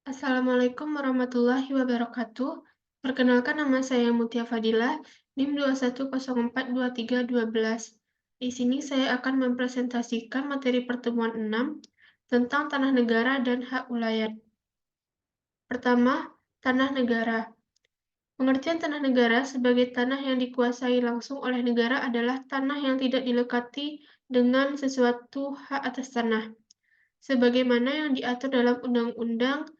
Assalamualaikum warahmatullahi wabarakatuh. Perkenalkan nama saya Mutia Fadilah, NIM 21042312. Di sini saya akan mempresentasikan materi pertemuan 6 tentang tanah negara dan hak ulayat. Pertama, tanah negara. Pengertian tanah negara sebagai tanah yang dikuasai langsung oleh negara adalah tanah yang tidak dilekati dengan sesuatu hak atas tanah, sebagaimana yang diatur dalam Undang-Undang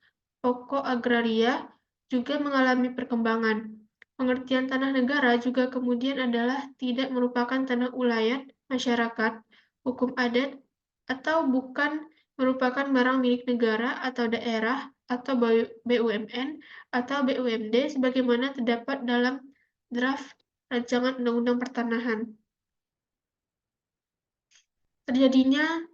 Pokok Agraria juga mengalami perkembangan. Pengertian tanah negara juga kemudian adalah tidak merupakan tanah ulayat masyarakat, hukum adat, atau bukan merupakan barang milik negara atau daerah atau BUMN atau BUMD sebagaimana terdapat dalam draft Rancangan Undang-Undang Pertanahan. Terjadinya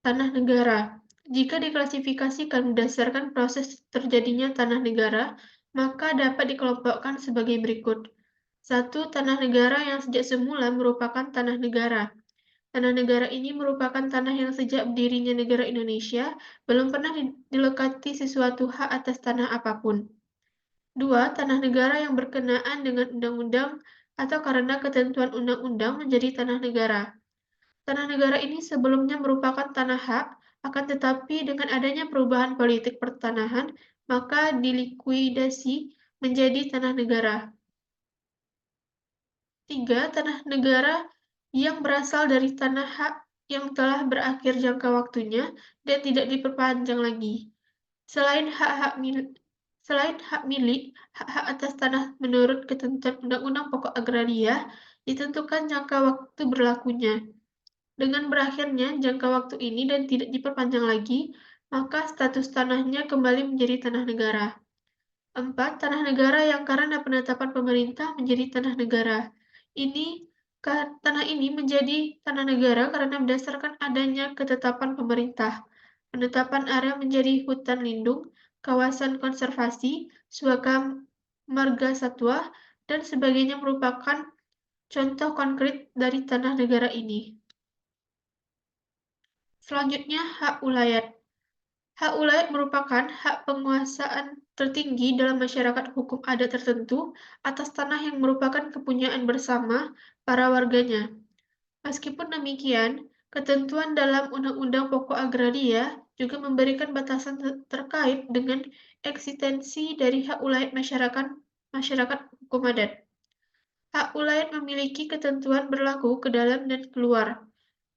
tanah negara. Jika diklasifikasikan berdasarkan proses terjadinya tanah negara, maka dapat dikelompokkan sebagai berikut. 1. Tanah negara yang sejak semula merupakan tanah negara. Tanah negara ini merupakan tanah yang sejak berdirinya negara Indonesia belum pernah dilekati sesuatu hak atas tanah apapun. 2. Tanah negara yang berkenaan dengan undang-undang atau karena ketentuan undang-undang menjadi tanah negara. Tanah negara ini sebelumnya merupakan tanah hak, akan tetapi dengan adanya perubahan politik pertanahan, maka dilikuidasi menjadi tanah negara. 3. Tanah negara yang berasal dari tanah hak yang telah berakhir jangka waktunya dan tidak diperpanjang lagi. Selain hak milik, hak-hak atas tanah menurut ketentuan Undang-Undang Pokok Agraria ditentukan jangka waktu berlakunya. Dengan berakhirnya jangka waktu ini dan tidak diperpanjang lagi, maka status tanahnya kembali menjadi tanah negara. 4. Tanah negara yang karena penetapan pemerintah menjadi tanah negara. Tanah ini menjadi tanah negara karena berdasarkan adanya ketetapan pemerintah. Penetapan area menjadi hutan lindung, kawasan konservasi, suaka marga satwa, dan sebagainya merupakan contoh konkret dari tanah negara ini. Selanjutnya, hak ulayat. Hak ulayat merupakan hak penguasaan tertinggi dalam masyarakat hukum adat tertentu atas tanah yang merupakan kepunyaan bersama para warganya. Meskipun demikian, ketentuan dalam Undang-Undang Pokok Agraria juga memberikan batasan terkait dengan eksistensi dari hak ulayat masyarakat hukum adat. Hak ulayat memiliki ketentuan berlaku ke dalam dan keluar.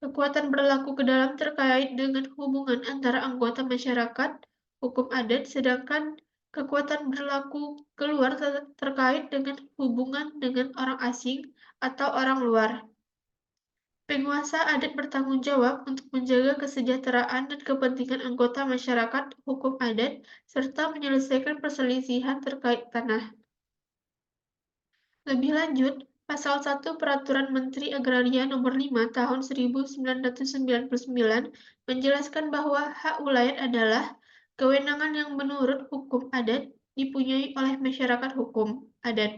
Kekuatan berlaku ke dalam terkait dengan hubungan antara anggota masyarakat hukum adat, sedangkan kekuatan berlaku keluar terkait dengan hubungan dengan orang asing atau orang luar. Penguasa adat bertanggung jawab untuk menjaga kesejahteraan dan kepentingan anggota masyarakat hukum adat, serta menyelesaikan perselisihan terkait tanah. Lebih lanjut, Pasal 1 Peraturan Menteri Agraria Nomor 5 Tahun 1999 menjelaskan bahwa hak ulayat adalah kewenangan yang menurut hukum adat dipunyai oleh masyarakat hukum adat,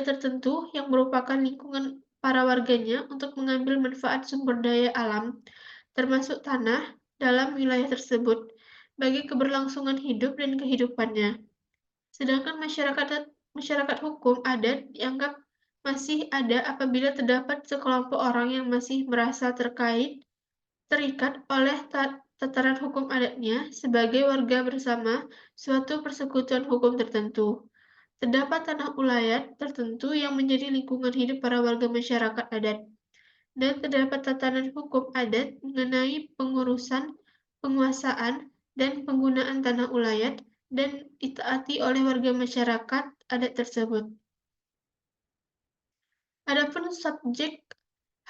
tertentu yang merupakan lingkungan para warganya untuk mengambil manfaat sumber daya alam, termasuk tanah, dalam wilayah tersebut, bagi keberlangsungan hidup dan kehidupannya. Sedangkan masyarakat hukum adat dianggap masih ada apabila terdapat sekelompok orang yang masih merasa terikat oleh tataran hukum adatnya sebagai warga bersama suatu persekutuan hukum tertentu. Terdapat tanah ulayat tertentu yang menjadi lingkungan hidup para warga masyarakat adat, dan terdapat tatanan hukum adat mengenai pengurusan, penguasaan, dan penggunaan tanah ulayat dan ditaati oleh warga masyarakat adat tersebut. Adapun subjek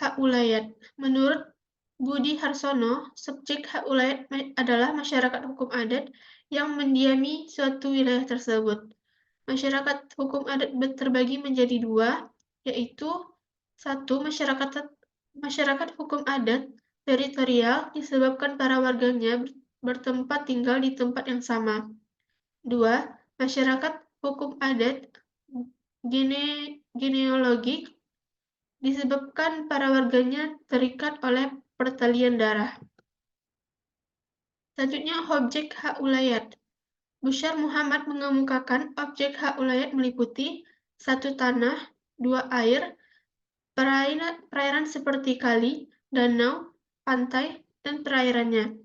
hak ulayat. Menurut Budi Harsono, subjek hak ulayat adalah masyarakat hukum adat yang mendiami suatu wilayah tersebut. Masyarakat hukum adat terbagi menjadi dua, yaitu 1. Masyarakat hukum adat teritorial disebabkan para warganya bertempat tinggal di tempat yang sama. 2. Masyarakat hukum adat genealogik disebabkan para warganya terikat oleh pertalian darah. Selanjutnya, objek hak ulayat. Busyar Muhammad mengemukakan objek hak ulayat meliputi 1. Tanah, 2. Air, perairan seperti kali, danau, pantai, dan perairannya.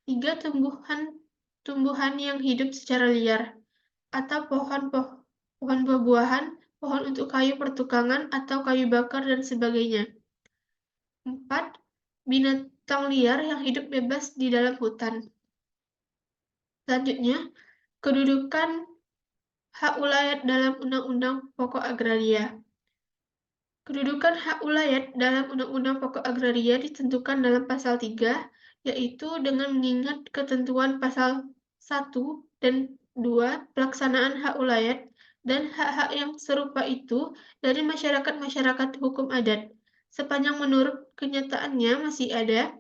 3. Tumbuhan yang hidup secara liar, atau pohon buah-buahan, pohon untuk kayu pertukangan atau kayu bakar dan sebagainya. 4. Binatang liar yang hidup bebas di dalam hutan. Selanjutnya, kedudukan hak ulayat dalam Undang-Undang Pokok Agraria. Kedudukan hak ulayat dalam Undang-Undang Pokok Agraria ditentukan dalam Pasal 3, yaitu dengan mengingat ketentuan Pasal 1 dan 2 pelaksanaan hak ulayat dan hak-hak yang serupa itu dari masyarakat-masyarakat hukum adat. Sepanjang menurut kenyataannya masih ada,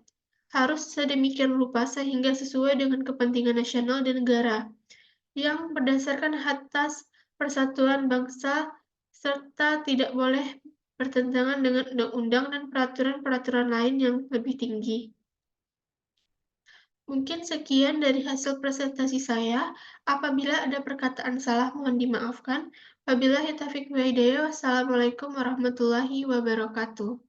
harus sedemikian rupa sehingga sesuai dengan kepentingan nasional dan negara, yang berdasarkan asas persatuan bangsa serta tidak boleh bertentangan dengan undang-undang dan peraturan-peraturan lain yang lebih tinggi. Mungkin sekian dari hasil presentasi saya. Apabila ada perkataan salah, mohon dimaafkan. Wabillahi taufiq wa hidayah. Wassalamualaikum warahmatullahi wabarakatuh.